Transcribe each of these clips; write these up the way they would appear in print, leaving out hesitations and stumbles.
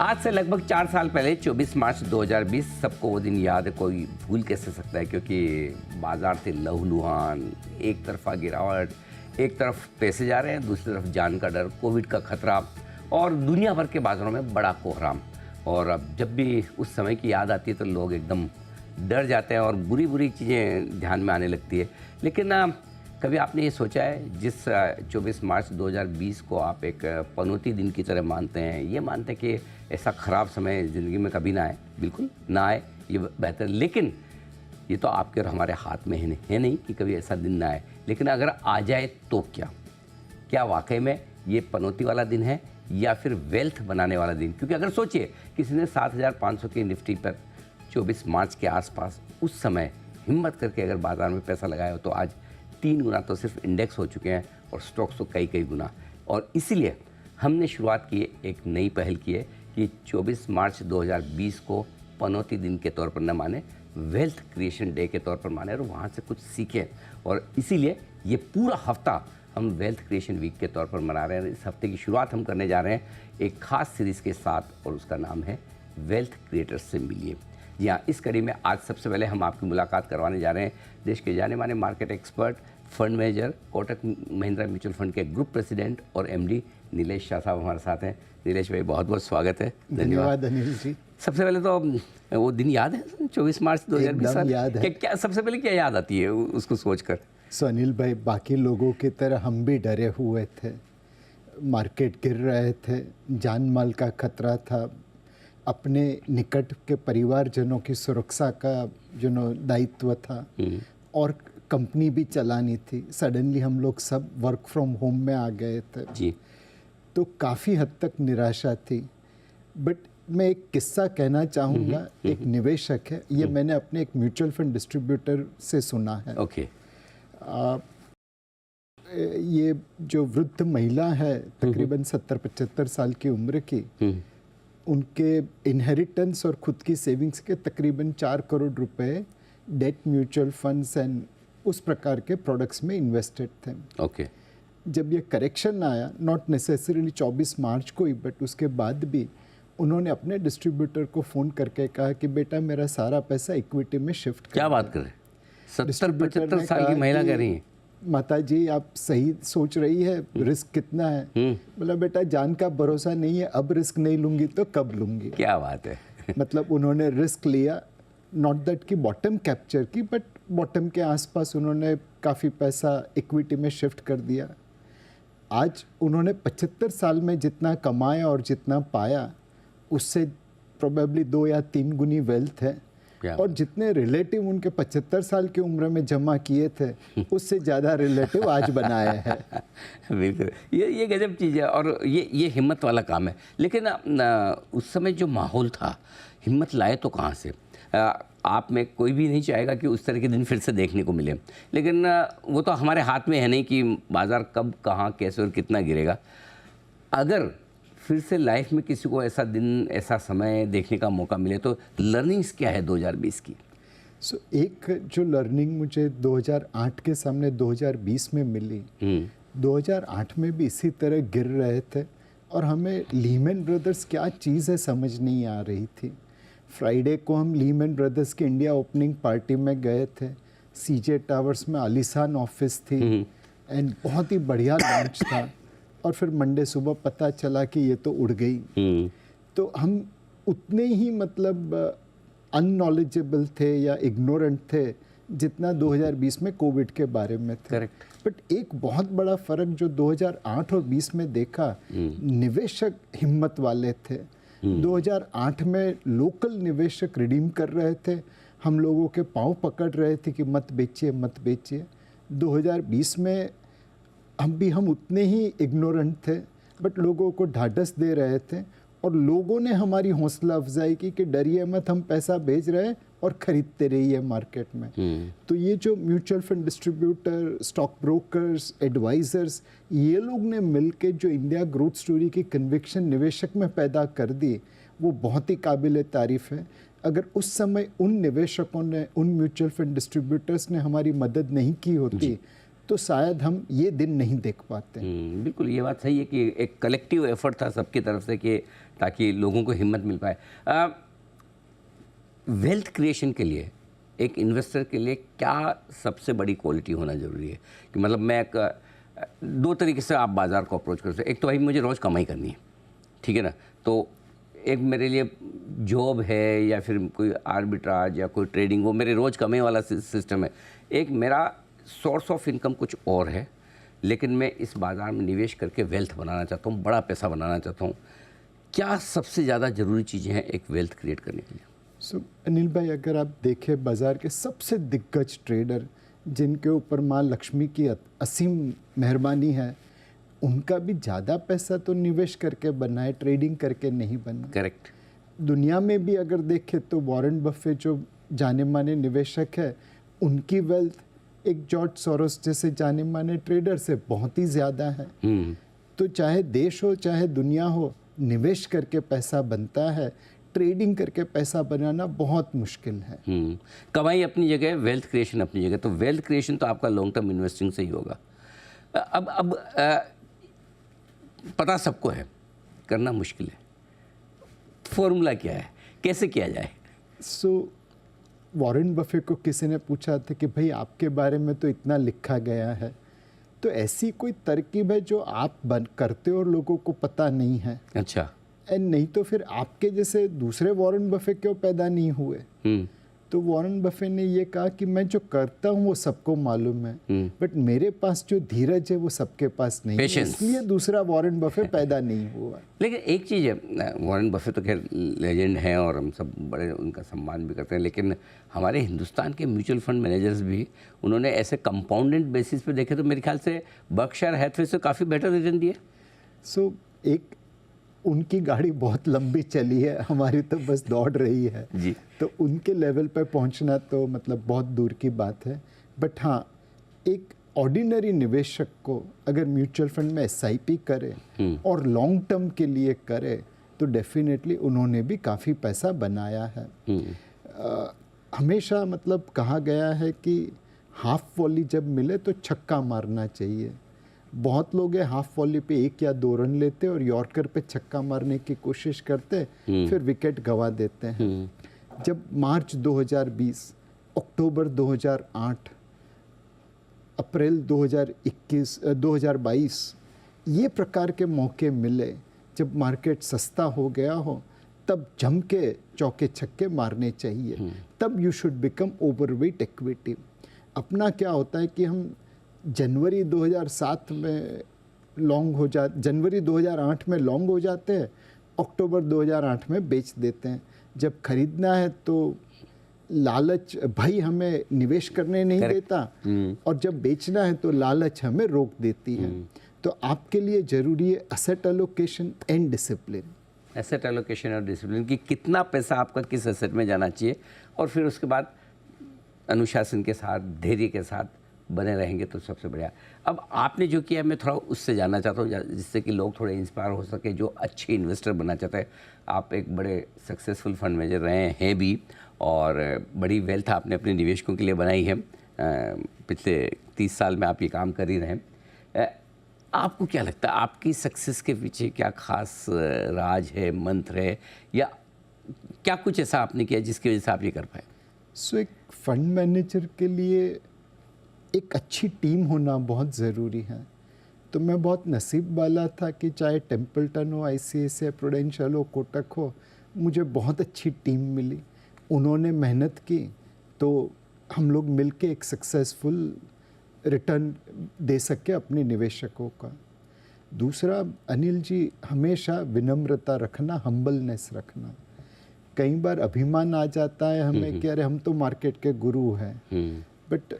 आज से लगभग 4 साल पहले 24 मार्च 2020 सबको वो दिन याद है, कोई भूल कैसे सकता है, क्योंकि बाजार थे लहूलुहान, एक तरफा गिरावट, एक तरफ पैसे जा रहे हैं, दूसरी तरफ जान का डर, कोविड का खतरा और दुनिया भर के बाजारों में बड़ा कोहराम। और अब जब भी उस समय की याद आती है तो लोग एकदम डर जाते हैं और बुरी बुरी चीज़ें ध्यान में आने लगती है। लेकिन कभी आपने ये सोचा है, जिस 24 मार्च 2020 को आप एक पनौती दिन की तरह मानते हैं, ये मानते हैं कि ऐसा ख़राब समय ज़िंदगी में कभी ना आए, बिल्कुल ना आए, ये बेहतर। लेकिन ये तो आपके और हमारे हाथ में है नहीं कि कभी ऐसा दिन ना आए, लेकिन अगर आ जाए तो क्या वाकई में ये पनौती वाला दिन है या फिर वेल्थ बनाने वाला दिन? क्योंकि अगर सोचिए, किसी ने 7,500 की निफ्टी पर 24 मार्च के आसपास उस समय हिम्मत करके अगर बाज़ार में पैसा लगाया हो तो आज 3 गुना तो सिर्फ इंडेक्स हो चुके हैं और स्टॉक्स तो कई गुना। और इसीलिए हमने शुरुआत की, एक नई पहल की है कि 24 मार्च 2020 को पनौती दिन के तौर पर न माने, वेल्थ क्रिएशन डे के तौर पर माने और वहाँ से कुछ सीखें। और इसीलिए ये पूरा हफ्ता हम वेल्थ क्रिएशन वीक के तौर पर मना रहे हैं। इस हफ्ते की शुरुआत हम करने जा रहे हैं एक खास सीरीज़ के साथ और उसका नाम है वेल्थ क्रिएटर्स से मिलिए। जी हाँ, इस कड़ी में आज सबसे पहले हम आपकी मुलाकात करवाने जा रहे हैं देश के जाने माने market expert, fund manager, Kotak Mahindra mutual fund के ग्रुप प्रेसिडेंट और एमडी नीलेश शाह साहब हमारे साथ हैं। नीलेश भाई, बहुत बहुत स्वागत है। धन्यवाद अनिल जी। सबसे पहले तो वो दिन याद है 24 मार्च 2020? याद है। क्या सबसे पहले क्या याद आती है उसको सोचकर? सो अनिल भाई, बाकी लोगों की तरह हम भी डरे हुए थे, मार्केट गिर रहे थे, जान माल का खतरा था, अपने निकट के परिवारजनों की सुरक्षा का दायित्व था और कंपनी भी चलानी थी। सडनली हम लोग सब वर्क फ्रॉम होम में आ गए थे जी। तो काफ़ी हद तक निराशा थी। बट मैं एक किस्सा कहना चाहूँगा। एक निवेशक है, ये मैंने अपने एक म्यूचुअल फंड डिस्ट्रीब्यूटर से सुना है। ओके। ये जो वृद्ध महिला है, तकरीबन 70-75 साल की उम्र की, उनके इनहेरिटेंस और खुद की सेविंग्स के तकरीबन 4 करोड़ रुपए डेट म्यूचुअल फंड्स एंड उस प्रकार के प्रोडक्ट्स में इन्वेस्टेड थे। ओके। जब ये करेक्शन आया, नॉट नेसेसरीली 24 मार्च को ही, बट उसके बाद भी उन्होंने अपने डिस्ट्रीब्यूटर को फ़ोन करके कहा कि बेटा मेरा सारा पैसा इक्विटी में शिफ्ट कर। क्या बात कर रहे हैं? 70-75 साल की महिला कह रही है। माता जी आप सही सोच रही है, रिस्क कितना है? बोला बेटा जान का भरोसा नहीं है, अब रिस्क नहीं लूंगी तो कब लूंगी। क्या बात है। मतलब उन्होंने रिस्क लिया, नॉट दैट कि बॉटम कैप्चर की, बट बॉटम के आसपास उन्होंने काफ़ी पैसा इक्विटी में शिफ्ट कर दिया। आज उन्होंने 75 साल में जितना कमाया और जितना पाया उससे प्रोबेबली 2 या 3 गुनी वेल्थ है। और जितने रिलेटिव उनके 75 साल की उम्र में जमा किए थे उससे ज़्यादा रिलेटिव आज बनाए हैं। बिल्कुल, ये गजब चीज़ है और ये हिम्मत वाला काम है। लेकिन उस समय जो माहौल था, हिम्मत लाए तो कहाँ से? आप में कोई भी नहीं चाहेगा कि उस तरह के दिन फिर से देखने को मिले, लेकिन वो तो हमारे हाथ में है नहीं कि बाज़ार कब, कहाँ, कैसे और कितना गिरेगा। अगर फिर से लाइफ में किसी को ऐसा दिन, ऐसा समय देखने का मौका मिले तो लर्निंग्स क्या है 2020 की? एक जो लर्निंग मुझे 2008 के सामने 2020 में मिली, 2008 में भी इसी तरह गिर रहे थे और हमें लीमैन ब्रदर्स क्या चीज़ है समझ नहीं आ रही थी। फ्राइडे को हम लीमैन ब्रदर्स की इंडिया ओपनिंग पार्टी में गए थे। सीजे टावर्स में आलीशान ऑफिस थी एंड बहुत ही बढ़िया लॉन्च था। और फिर मंडे सुबह पता चला कि ये तो उड़ गई। तो हम उतने ही मतलब अननॉलेजेबल थे या इग्नोरेंट थे जितना 2020 में कोविड के बारे में थे। करेक्ट। बट एक बहुत बड़ा फ़र्क जो 2008 और 20 में देखा, निवेशक हिम्मत वाले थे। 2008 में लोकल निवेशक रिडीम कर रहे थे, हम लोगों के पांव पकड़ रहे थे कि मत बेचिए मत बेचिए। 2020 में हम उतने ही इग्नोरेंट थे, बट लोगों को ढाढ़स दे रहे थे और लोगों ने हमारी हौसला अफजाई की कि डरिए मत, हम पैसा भेज रहे हैं और ख़रीदते रहिए मार्केट में। तो ये जो mutual fund distributor, stock brokers, advisers, ये लोग ने मिलके जो इंडिया ग्रोथ स्टोरी की कन्विक्शन निवेशक में पैदा कर दी, वो बहुत ही काबिल तारीफ़ है। अगर उस समय उन निवेशकों ने, उन म्यूचुअल फंड डिस्ट्रीब्यूटर्स ने हमारी मदद नहीं की होती तो शायद हम ये दिन नहीं देख पाते। बिल्कुल, ये बात सही है कि एक कलेक्टिव एफर्ट था सबकी तरफ से कि ताकि लोगों को हिम्मत मिल पाए। वेल्थ क्रिएशन के लिए एक इन्वेस्टर के लिए क्या सबसे बड़ी क्वालिटी होना ज़रूरी है? कि मतलब मैं एक दो तरीके से आप बाज़ार को अप्रोच कर सकते। एक तो भाई मुझे रोज़ कमाई करनी है, ठीक है ना, तो एक मेरे लिए जॉब है या फिर कोई आर्बिट्राज या कोई ट्रेडिंग, वो मेरे रोज़ कमाई वाला सिस्टम है। एक मेरा सोर्स ऑफ इनकम कुछ और है, लेकिन मैं इस बाज़ार में निवेश करके वेल्थ बनाना चाहता हूँ, बड़ा पैसा बनाना चाहता हूँ। क्या सबसे ज़्यादा ज़रूरी चीज़ें हैं एक वेल्थ क्रिएट करने के लिए? अनिल भाई, अगर आप देखें बाज़ार के सबसे दिग्गज ट्रेडर जिनके ऊपर माँ लक्ष्मी की असीम मेहरबानी है, उनका भी ज़्यादा पैसा तो निवेश करके बना है, ट्रेडिंग करके नहीं बना। करेक्ट। दुनिया में भी अगर देखें तो वॉरेन बफे जो जाने माने निवेशक है, उनकी वेल्थ एक जॉर्ज सोरोस जैसे जाने माने ट्रेडर से बहुत ही ज़्यादा है। तो चाहे देश हो चाहे दुनिया हो, निवेश करके पैसा बनता है, ट्रेडिंग करके पैसा बनाना बहुत मुश्किल है। कमाई अपनी जगह, वेल्थ क्रिएशन अपनी जगह। तो वेल्थ क्रिएशन तो आपका लॉन्ग टर्म इन्वेस्टिंग से ही होगा। अब पता सबको है, करना मुश्किल है। फॉर्मूला क्या है, कैसे किया जाए? वॉरेन बफे को किसी ने पूछा था कि भाई आपके बारे में तो इतना लिखा गया है, तो ऐसी कोई तरकीब है जो आप करते हो और लोगों को पता नहीं है? अच्छा। नहीं तो फिर आपके जैसे दूसरे वॉरेन बफे क्यों पैदा नहीं हुए? तो वॉरेन बफे ने ये कहा कि मैं जो करता हूँ वो सबको मालूम है, बट मेरे पास जो धीरज है वो सबके पास नहीं है, इसलिए दूसरा वॉरेन बफे पैदा नहीं हुआ। लेकिन एक चीज़ है, वॉरेन बफे तो खैर लेजेंड हैं और हम सब बड़े उनका सम्मान भी करते हैं, लेकिन हमारे हिंदुस्तान के म्यूचुअल फंड मैनेजर्स भी उन्होंने ऐसे कंपाउंडेड बेसिस पे देखे तो मेरे ख्याल से बर्कशायर हैथवे से काफ़ी बेटर रिटर्न दिए। एक उनकी गाड़ी बहुत लंबी चली है, हमारी तो बस दौड़ रही है जी। तो उनके लेवल पर पहुंचना तो मतलब बहुत दूर की बात है। बट हाँ, एक ऑर्डिनरी निवेशक को अगर म्यूचुअल फंड में SIP करे और लॉन्ग टर्म के लिए करे तो डेफिनेटली उन्होंने भी काफ़ी पैसा बनाया है। हमेशा मतलब कहा गया है कि हाफ वॉली जब मिले तो छक्का मारना चाहिए। बहुत लोग हैं हाफ वॉली पे 1 या 2 रन लेते और यॉर्कर पे छक्का मारने की कोशिश करते, फिर विकेट गंवा देते हैं। जब मार्च 2020, अक्टूबर 2008, अप्रैल 2022 ये प्रकार के मौके मिले, जब मार्केट सस्ता हो गया हो, तब जम के चौके छक्के मारने चाहिए। तब you should become overweight equity. अपना क्या होता है कि हम जनवरी 2007 में लॉन्ग हो जा जनवरी 2008 में लॉन्ग हो जाते हैं, अक्टूबर 2008 में बेच देते हैं। जब खरीदना है तो लालच भाई हमें निवेश करने नहीं देता, और जब बेचना है तो लालच हमें रोक देती है। तो आपके लिए ज़रूरी है asset allocation and discipline. Asset allocation और डिसिप्लिन कि कितना पैसा आपका किस एसेट में जाना चाहिए, और फिर उसके बाद अनुशासन के साथ, धैर्य के साथ बने रहेंगे तो सबसे बढ़िया। अब आपने जो किया मैं थोड़ा उससे जानना चाहता हूँ, जिससे कि लोग थोड़े इंस्पायर हो सके जो अच्छे इन्वेस्टर बनना चाहते हैं। आप एक बड़े सक्सेसफुल फंड मैनेजर रहे हैं भी, और बड़ी वेल्थ आपने अपने निवेशकों के लिए बनाई है। पिछले 30 साल में आप ये काम कर ही रहे हैं। आपको क्या लगता है आपकी सक्सेस के पीछे क्या खास राज है, मंत्र है, या क्या कुछ ऐसा आपने किया जिसकी वजह से आप ये कर पाए? एक फंड मैनेजर के लिए एक अच्छी टीम होना बहुत ज़रूरी है। तो मैं बहुत नसीब वाला था कि चाहे टेम्पल्टन हो, ICICI प्रूडेंशियल हो, कोटक हो, मुझे बहुत अच्छी टीम मिली। उन्होंने मेहनत की तो हम लोग मिलके एक सक्सेसफुल रिटर्न दे सके अपने निवेशकों का। दूसरा अनिल जी, हमेशा विनम्रता रखना, हम्बलनेस रखना। कई बार अभिमान आ जाता है हमें कि अरे हम तो मार्केट के गुरु हैं, बट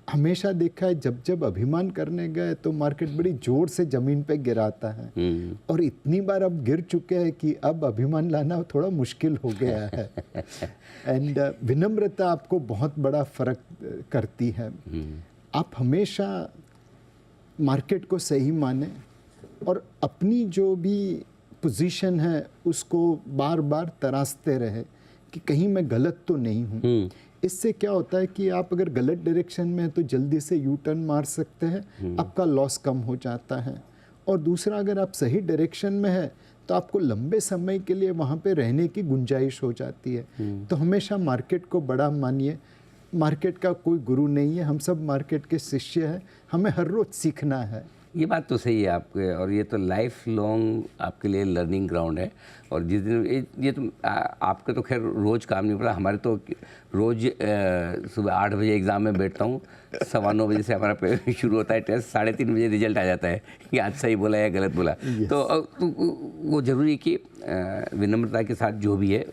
हमेशा देखा है जब जब अभिमान करने गए तो मार्केट बड़ी जोर से जमीन पे गिराता है, और इतनी बार अब गिर चुके हैं कि अब अभिमान लाना थोड़ा मुश्किल हो गया है। एंड विनम्रता आपको बहुत बड़ा फर्क करती है। आप हमेशा मार्केट को सही माने और अपनी जो भी पोजीशन है उसको बार बार तराशते रहे कि कहीं मैं गलत तो नहीं हूँ। इससे क्या होता है कि आप अगर गलत डायरेक्शन में हैं तो जल्दी से यू टर्न मार सकते हैं, आपका लॉस कम हो जाता है। और दूसरा, अगर आप सही डायरेक्शन में है तो आपको लंबे समय के लिए वहाँ पे रहने की गुंजाइश हो जाती है। तो हमेशा मार्केट को बड़ा मानिए, मार्केट का कोई गुरु नहीं है, हम सब मार्केट के शिष्य हैं, हमें हर रोज़ सीखना है। ये बात तो सही है आपके, और ये तो लाइफ लॉन्ग आपके लिए लर्निंग ग्राउंड है। और जिस दिन ये तो आपका तो खैर रोज़ काम नहीं पड़ा, हमारे तो रोज़ सुबह 8 बजे एग्ज़ाम में बैठता हूँ, 9:15 बजे से हमारा शुरू होता है टेस्ट, 3:30 बजे रिजल्ट आ जाता है कि आज सही बोला या गलत बोला। तो वो ज़रूरी है कि विनम्रता के साथ जो भी है।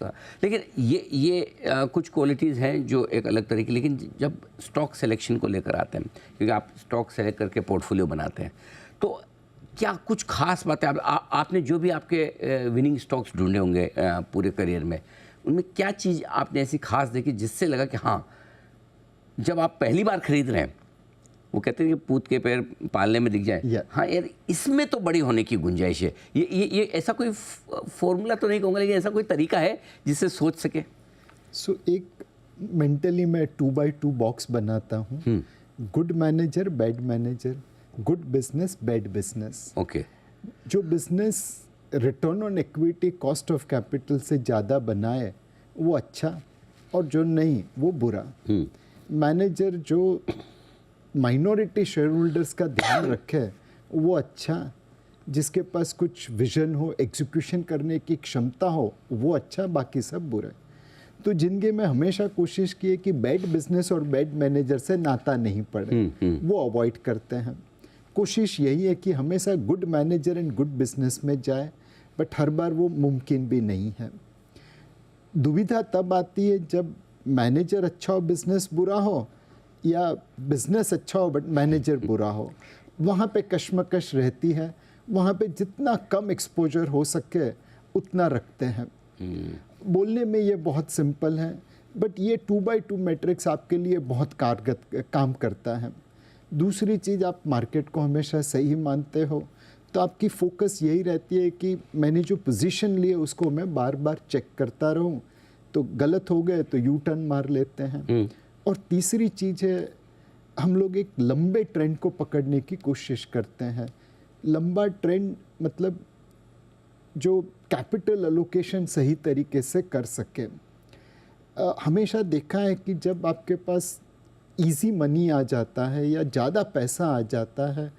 लेकिन ये कुछ क्वालिटीज़ हैं जो एक अलग तरह की, लेकिन जब स्टॉक सिलेक्शन को लेकर आते हैं, क्योंकि आप स्टॉक सेलेक्ट करके पोर्टफोलियो बनाते हैं, तो क्या कुछ खास बातें आपने जो भी आपके विनिंग स्टॉक्स ढूंढे होंगे पूरे करियर में, उनमें क्या चीज़ आपने ऐसी खास देखी जिससे लगा कि हाँ, जब आप पहली बार खरीद रहे हैं, वो कहते हैं कि पूत के पैर पालने में दिख जाए, हाँ यार इसमें तो बड़ी होने की गुंजाइश है। ये ऐसा कोई फॉर्मूला तो नहीं कहूँगा, लेकिन ऐसा कोई तरीका है जिससे सोच सके? एक मेंटली मैं 2x2 बॉक्स बनाता हूँ, good manager, bad manager, good business, bad business. Okay. जो business return on equity, cost of capital से ज़्यादा बनाए वो अच्छा, और जो नहीं वो बुरा। मैनेजर जो माइनॉरिटी शेयर होल्डर्स का ध्यान रखे वो अच्छा, जिसके पास कुछ विजन हो, एग्जीक्यूशन करने की क्षमता हो वो अच्छा, बाकी सब बुरा। तो जिंदगी में हमेशा कोशिश की है कि बैड बिजनेस और बैड मैनेजर से नाता नहीं पड़े, वो अवॉइड करते हैं। कोशिश यही है कि हमेशा good manager and good business में जाए, बट हर बार वो मुमकिन भी नहीं है। दुविधा तब आती है जब मैनेजर अच्छा हो बिजनेस बुरा हो, या बिजनेस अच्छा हो बट मैनेजर बुरा हो। वहाँ पे कश्मकश रहती है, वहाँ पे जितना कम एक्सपोजर हो सके उतना रखते हैं। बोलने में ये बहुत सिंपल है, बट ये 2x2 मैट्रिक्स आपके लिए बहुत कारगर काम करता है। दूसरी चीज़, आप मार्केट को हमेशा सही मानते हो तो आपकी फोकस यही रहती है कि मैंने जो पोजीशन ली है उसको मैं बार बार चेक करता रहूं, तो गलत हो गए तो यू टर्न मार लेते हैं। और तीसरी चीज़ है, हम लोग एक लंबे ट्रेंड को पकड़ने की कोशिश करते हैं। लंबा ट्रेंड मतलब जो कैपिटल एलोकेशन सही तरीके से कर सके। हमेशा देखा है कि जब आपके पास इजी मनी आ जाता है या ज़्यादा पैसा आ जाता है,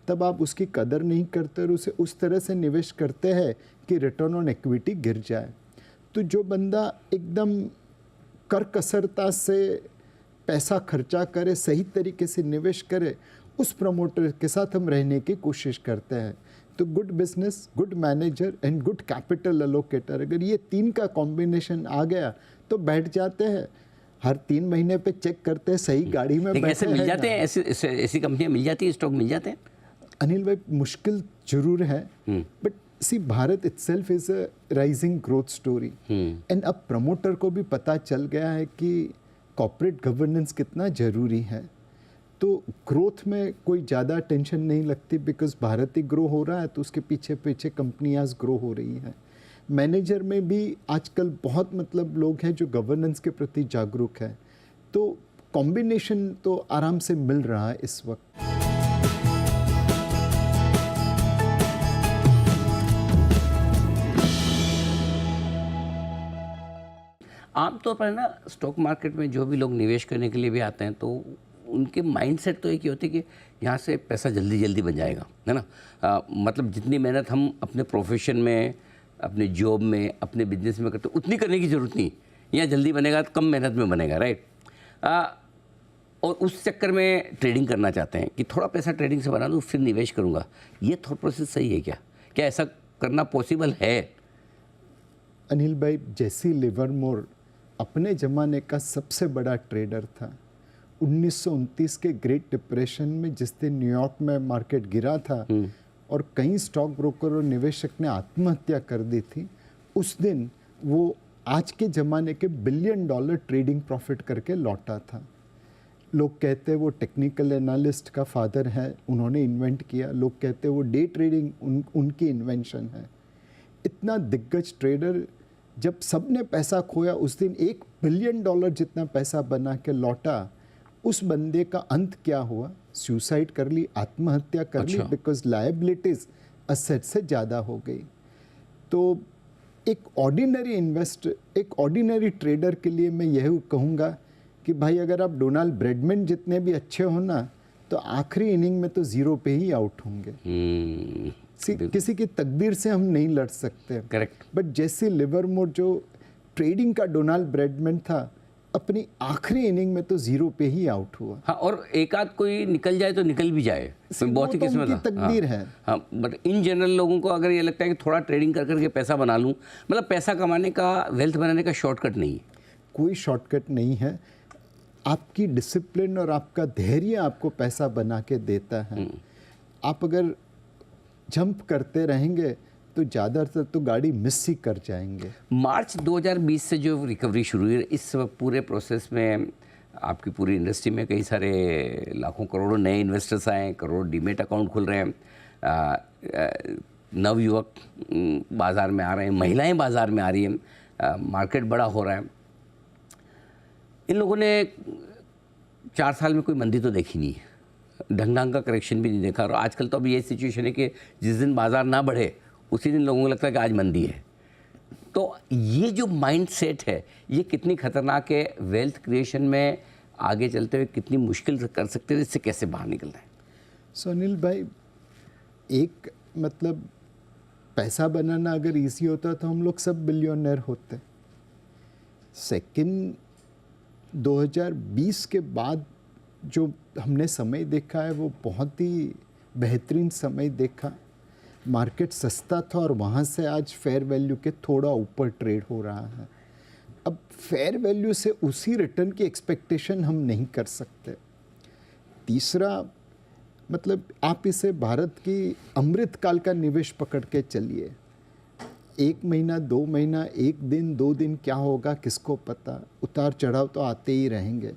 तब आप उसकी कदर नहीं करते और उसे उस तरह से निवेश करते हैं कि रिटर्न ऑन इक्विटी गिर जाए। तो जो बंदा एकदम करकसरता से पैसा खर्चा करे, सही तरीके से निवेश करे, उस प्रमोटर के साथ हम रहने की कोशिश करते हैं। तो good business, good manager and good capital allocator, अगर ये तीन का कॉम्बिनेशन आ गया तो बैठ जाते हैं। हर 3 महीने पे चेक करते हैं सही गाड़ी में बैठे ऐसे मिल जाते हैं, ऐसी कंपनियां मिल जाती है, स्टॉक मिल जाते हैं? अनिल भाई, मुश्किल जरूर है, but see Bharat itself is a rising growth story. And अब प्रमोटर को भी पता चल गया है कि कॉर्पोरेट गवर्नेंस कितना ज़रूरी है। तो ग्रोथ में कोई ज़्यादा टेंशन नहीं लगती, बिकॉज भारत ही ग्रो हो रहा है तो उसके पीछे पीछे कंपनियाँ ग्रो हो रही हैं। मैनेजर में भी आजकल बहुत मतलब लोग हैं जो गवर्नेंस के प्रति जागरूक हैं। तो कॉम्बिनेशन तो आराम से मिल रहा है इस वक्त। आमतौर पर ना स्टॉक मार्केट में जो भी लोग निवेश करने के लिए भी आते हैं, तो उनके माइंडसेट तो एक ही होती है कि यहाँ से पैसा जल्दी जल्दी बन जाएगा, है ना। मतलब जितनी मेहनत हम अपने प्रोफेशन में, अपने जॉब में, अपने बिजनेस में करते उतनी करने की ज़रूरत नहीं, यहाँ जल्दी बनेगा तो कम मेहनत में बनेगा, राइट। और उस चक्कर में ट्रेडिंग करना चाहते हैं कि थोड़ा पैसा ट्रेडिंग से बना दूँ फिर निवेश करूँगा। ये थॉट प्रोसेस सही है क्या? क्या ऐसा करना पॉसिबल है? अनिल भाई, जेसी लिवरमोर अपने ज़माने का सबसे बड़ा ट्रेडर था। 1929 के ग्रेट डिप्रेशन में जिस दिन न्यूयॉर्क में मार्केट गिरा था और कई स्टॉक ब्रोकर और निवेशक ने आत्महत्या कर दी थी, उस दिन वो आज के ज़माने के $1 बिलियन ट्रेडिंग प्रॉफिट करके लौटा था। लोग कहते हैं वो टेक्निकल एनालिस्ट का फादर है, उन्होंने इन्वेंट किया। लोग कहते हैं वो डे ट्रेडिंग उनकी इन्वेंशन है। इतना दिग्गज ट्रेडर जब सबने पैसा खोया उस दिन $1 बिलियन जितना पैसा बना के लौटा, उस बंदे का अंत क्या हुआ? सुसाइड कर ली, आत्महत्या कर ली, बिकॉज लायबिलिटीज असेट से ज़्यादा हो गई। तो एक ऑर्डिनरी ट्रेडर के लिए मैं यही कहूँगा कि भाई अगर आप डोनाल्ड ब्रेडमैन जितने भी अच्छे हो ना, तो आखिरी इनिंग में तो 0 पे ही आउट होंगे। किसी की तकदीर से हम नहीं लड़ सकते। करेक्ट। बट जैसे लिवरमोर जो ट्रेडिंग का डोनाल्ड ब्रेडमैन था, अपनी आखिरी इनिंग में तो 0 पे ही आउट हुआ। हाँ, और एक आध कोई निकल जाए तो निकल भी जाए, बहुत ही किस्मत है। तकदीर है। हाँ, बट इन जनरल लोगों को अगर ये लगता है कि थोड़ा ट्रेडिंग कर करके पैसा बना लूँ, मतलब पैसा कमाने का, वेल्थ बनाने का शॉर्टकट नहीं है। कोई शॉर्टकट नहीं है। आपकी डिसिप्लिन और आपका धैर्य आपको पैसा बना के देता है। आप अगर जंप करते रहेंगे तो ज़्यादातर तो गाड़ी मिस ही कर जाएंगे। मार्च 2020 से जो रिकवरी शुरू हुई, इस पूरे प्रोसेस में आपकी पूरी इंडस्ट्री में कई सारे लाखों करोड़ों नए इन्वेस्टर्स आए, करोड़ों डीमेट अकाउंट खुल रहे हैं, नवयुवक बाज़ार में आ रहे हैं, महिलाएं बाज़ार में आ रही हैं, मार्केट बड़ा हो रहा है। इन लोगों ने 4 साल में कोई मंदी तो देखी नहीं है, ढंग का करेक्शन भी नहीं देखा। और आजकल तो अभी ये सिचुएशन है कि जिस दिन बाज़ार ना बढ़े उसी दिन लोगों को लगता है कि आज मंदी है। तो ये जो माइंड सेट है, ये कितनी खतरनाक है, वेल्थ क्रिएशन में आगे चलते हुए कितनी मुश्किल कर सकते हैं, इससे कैसे बाहर निकलना है? सो अनिल भाई, एक मतलब पैसा बनाना अगर इजी होता तो हम लोग सब बिलियनर होते। सेकंड 2020 के बाद जो हमने समय देखा है वो बहुत ही बेहतरीन समय देखा। मार्केट सस्ता था और वहाँ से आज फेयर वैल्यू के थोड़ा ऊपर ट्रेड हो रहा है। अब फेयर वैल्यू से उसी रिटर्न की एक्सपेक्टेशन हम नहीं कर सकते। तीसरा मतलब आप इसे भारत की अमृतकाल का निवेश पकड़ के चलिए। 1 महीना 2 महीना, 1 दिन 2 दिन क्या होगा किसको पता, उतार चढ़ाव तो आते ही रहेंगे।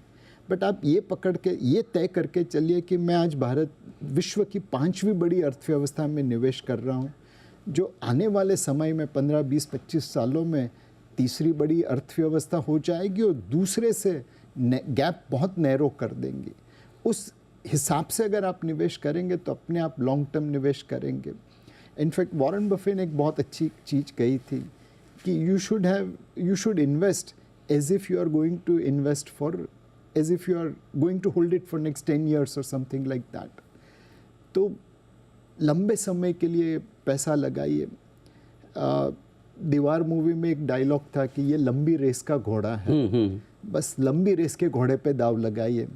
बट आप ये पकड़ के ये तय करके चलिए कि मैं आज भारत विश्व की 5वीं बड़ी अर्थव्यवस्था में निवेश कर रहा हूँ, जो आने वाले समय में 15, 20, 25 सालों में तीसरी बड़ी अर्थव्यवस्था हो जाएगी और दूसरे से गैप बहुत नैरो कर देंगी। उस हिसाब से अगर आप निवेश करेंगे तो अपने आप लॉन्ग टर्म निवेश करेंगे। इनफैक्ट वॉरेन बफे ने एक बहुत अच्छी चीज़ कही थी कि you should invest as if you are going to invest for, as if you are going to hold it for next 10 years or something like that. तो लंबे समय के लिए पैसा लगाइए। दीवार मूवी में एक डायलॉग था कि ये लंबी रेस का घोड़ा है, बस लंबी रेस के घोड़े पे दाव लगाइए।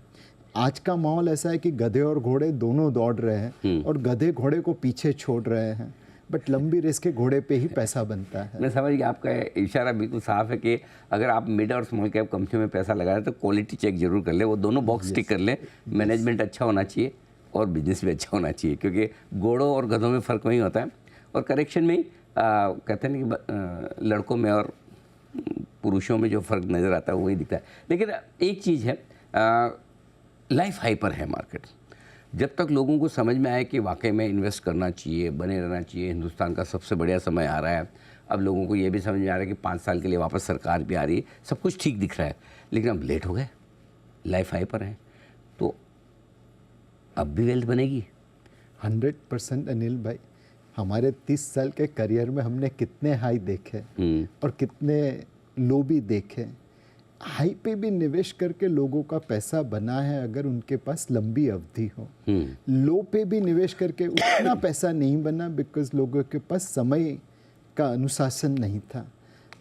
आज का माहौल ऐसा है कि गधे और घोड़े दोनों दौड़ रहे हैं और गधे घोड़े को पीछे छोड़ रहे हैं, बट लंबी रेस के घोड़े पे ही पैसा बनता है। मैं समझ गया, आपका इशारा बिल्कुल साफ है कि अगर आप मिड और स्मॉल कैप कंपनी में पैसा लगा रहे हैं तो क्वालिटी चेक जरूर कर ले, वो दोनों बॉक्स टिक कर ले। मैनेजमेंट अच्छा होना चाहिए और बिजनेस भी अच्छा होना चाहिए, क्योंकि घोड़ों और गधों में फ़र्क वही होता है। और करेक्शन में कहते हैं कि लड़कों में और पुरुषों में जो फ़र्क नज़र आता है वही दिखता है। लेकिन एक चीज़ है, लाइफ हाइपर है मार्केट। जब तक लोगों को समझ में आए कि वाकई में इन्वेस्ट करना चाहिए, बने रहना चाहिए, हिंदुस्तान का सबसे बढ़िया समय आ रहा है। अब लोगों को ये भी समझ में आ रहा है कि 5 साल के लिए वापस सरकार भी आ रही है, सब कुछ ठीक दिख रहा है, लेकिन अब लेट हो गए, लाइफ हाइपर है, तो अब भी वेल्थ बनेगी? 100% अनिल भाई, हमारे 30 साल के करियर में हमने कितने हाई देखे और कितने लो भी देखे। हाई पे भी निवेश करके लोगों का पैसा बना है अगर उनके पास लंबी अवधि हो। लो पे भी निवेश करके उतना पैसा नहीं बना बिकॉज लोगों के पास समय का अनुशासन नहीं था।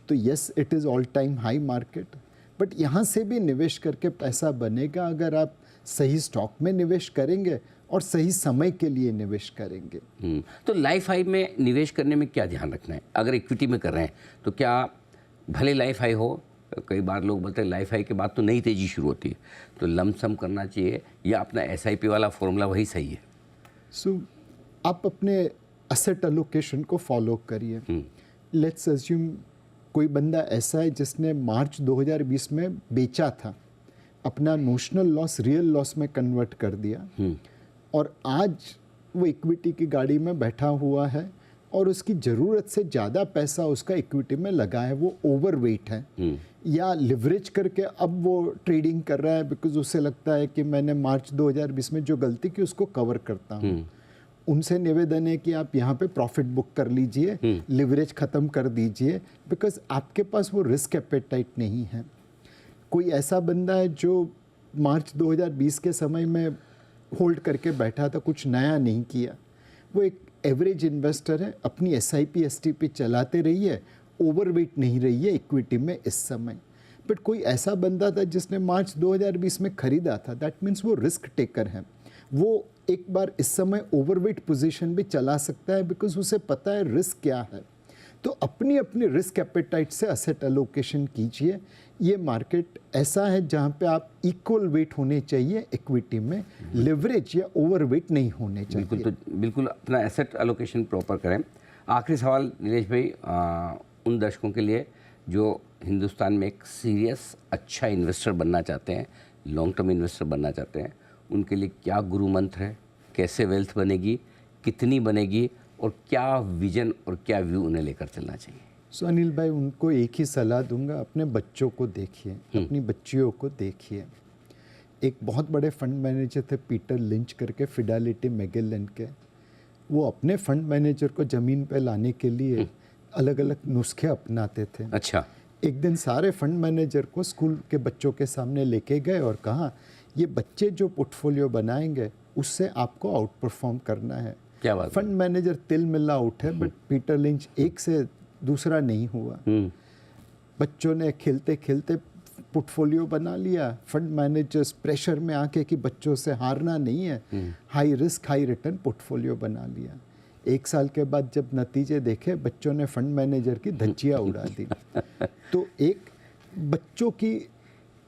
तो yes, it is all time high market, but यहाँ से भी निवेश करके पैसा बनेगा अगर आप सही स्टॉक में निवेश करेंगे और सही समय के लिए निवेश करेंगे। तो लाइफ हाई में निवेश करने में क्या ध्यान रखना है? अगर इक्विटी में कर रहे हैं तो क्या भले लाइफ हाई हो, कई बार लोग बोलते हैं लाइफ हाई के बाद तो नई तेज़ी शुरू होती है, तो लमसम करना चाहिए या अपना SIP वाला फॉर्मूला वही सही है? सो आप अपने असेट एलोकेशन को फॉलो करिए। लेट्स अज्यूम कोई बंदा ऐसा है जिसने मार्च 2020 में बेचा था, अपना नोशनल लॉस रियल लॉस में कन्वर्ट कर दिया और आज वो इक्विटी की गाड़ी में बैठा हुआ है और उसकी ज़रूरत से ज़्यादा पैसा उसका इक्विटी में लगा है, वो ओवरवेट है या लिवरेज करके अब वो ट्रेडिंग कर रहा है बिकॉज उसे लगता है कि मैंने मार्च 2020 में जो गलती की उसको कवर करता हूँ। उनसे निवेदन है कि आप यहाँ पे प्रॉफिट बुक कर लीजिए, लिवरेज ख़त्म कर दीजिए, बिकॉज आपके पास वो रिस्क एपेटाइट नहीं है। कोई ऐसा बंदा है जो मार्च 2020 के समय में होल्ड करके बैठा था, कुछ नया नहीं किया, वो एक एवरेज इन्वेस्टर है, अपनी SIP STP चलाते रहिए, ओवरवेट नहीं रही है इक्विटी में इस समय। बट कोई ऐसा बंदा था जिसने मार्च 2020 में खरीदा था, दैट मीन्स वो रिस्क टेकर है, वो एक बार इस समय ओवरवेट पोजीशन भी चला सकता है बिकॉज उसे पता है रिस्क क्या है। तो अपनी अपनी रिस्क एपेटाइट से असेट एलोकेशन कीजिए। ये मार्केट ऐसा है जहाँ पे आप इक्वल वेट होने चाहिए इक्विटी में, लिवरेज या ओवरवेट नहीं होने चाहिए। बिल्कुल अपना एसेट एलोकेशन प्रॉपर करें। आखिरी सवाल नीलेश भाई, उन दर्शकों के लिए जो हिंदुस्तान में एक सीरियस अच्छा इन्वेस्टर बनना चाहते हैं, लॉन्ग टर्म इन्वेस्टर बनना चाहते हैं, उनके लिए क्या गुरु मंत्र है, कैसे वेल्थ बनेगी, कितनी बनेगी और क्या विजन और क्या व्यू उन्हें लेकर चलना चाहिए? सो अनिल भाई, उनको एक ही सलाह दूंगा, अपने बच्चों को देखिए, अपनी बच्चियों को देखिए। एक बहुत बड़े फंड मैनेजर थे पीटर लिंच करके, फिडेलिटी मैगेलन के, वो अपने फंड मैनेजर को ज़मीन पे लाने के लिए अलग अलग नुस्खे अपनाते थे। अच्छा। एक दिन सारे फंड मैनेजर को स्कूल के बच्चों के सामने लेके गए और कहा, ये बच्चे जो पोर्टफोलियो बनाएंगे उससे आपको आउट परफॉर्म करना है। क्या बात? फंड मैनेजर तिल मिला उठे, बट पीटर लिंच एक से दूसरा नहीं हुआ। बच्चों ने खेलते खेलते पोर्टफोलियो बना लिया। फंड मैनेजर्स प्रेशर में आके कि बच्चों से हारना नहीं है, high risk high return portfolio बना लिया। 1 साल के बाद जब नतीजे देखे, बच्चों ने फंड मैनेजर की धज्जियाँ उड़ा दी। तो एक बच्चों की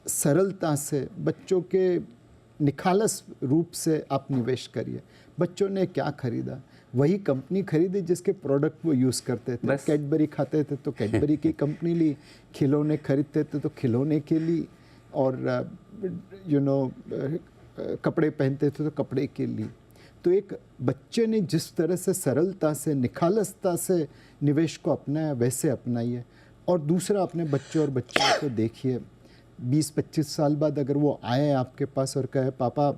सरलता से, बच्चों के निखालस रूप से आप निवेश करिए। बच्चों ने क्या खरीदा? वही कंपनी खरीदी जिसके प्रोडक्ट वो यूज़ करते थे। कैडबरी खाते थे तो कैडबरी की कंपनी ली, खिलौने खरीदते थे तो खिलौने के ली, और कपड़े पहनते थे तो कपड़े के लिए। तो एक बच्चे ने जिस तरह से सरलता से, निखालसता से निवेश को अपनाया, वैसे अपनाइए। और दूसरा, अपने बच्चों और बच्चियों को देखिए, 20-25 साल बाद अगर वो आए आपके पास और कहे, पापा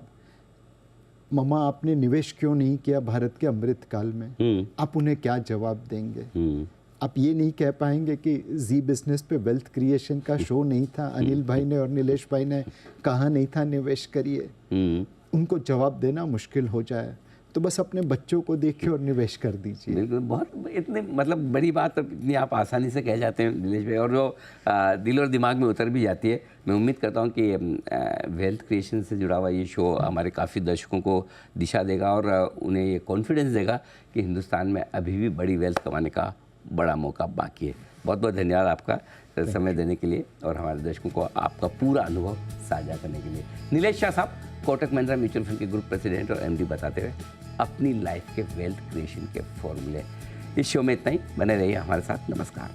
मम्मा आपने निवेश क्यों नहीं किया भारत के अमृतकाल में, आप उन्हें क्या जवाब देंगे? आप ये नहीं कह पाएंगे कि जी बिजनेस पे वेल्थ क्रिएशन का शो नहीं था, अनिल भाई ने और नीलेश भाई ने कहा नहीं था निवेश करिए। उनको जवाब देना मुश्किल हो जाए। तो बस अपने बच्चों को देखिए और निवेश कर दीजिए। बिल्कुल, बहुत इतने मतलब बड़ी बात इतनी आप आसानी से कह जाते हैं नीलेश भाई, और जो दिल और दिमाग में उतर भी जाती है। मैं उम्मीद करता हूँ कि वेल्थ क्रिएशन से जुड़ा हुआ ये शो हमारे काफ़ी दर्शकों को दिशा देगा और उन्हें ये कॉन्फिडेंस देगा कि हिंदुस्तान में अभी भी बड़ी वेल्थ कमाने का बड़ा मौका बाकी है। बहुत बहुत धन्यवाद आपका समय देने के लिए और हमारे दर्शकों को आपका पूरा अनुभव साझा करने के लिए। नीलेश शाह साहब, कोटक महिंद्रा म्यूचुअल फंड के ग्रुप प्रेसिडेंट और MD बताते हुए अपनी लाइफ के वेल्थ क्रिएशन के फॉर्मूले। इस शो में इतना ही, बने रहिए हमारे साथ। नमस्कार।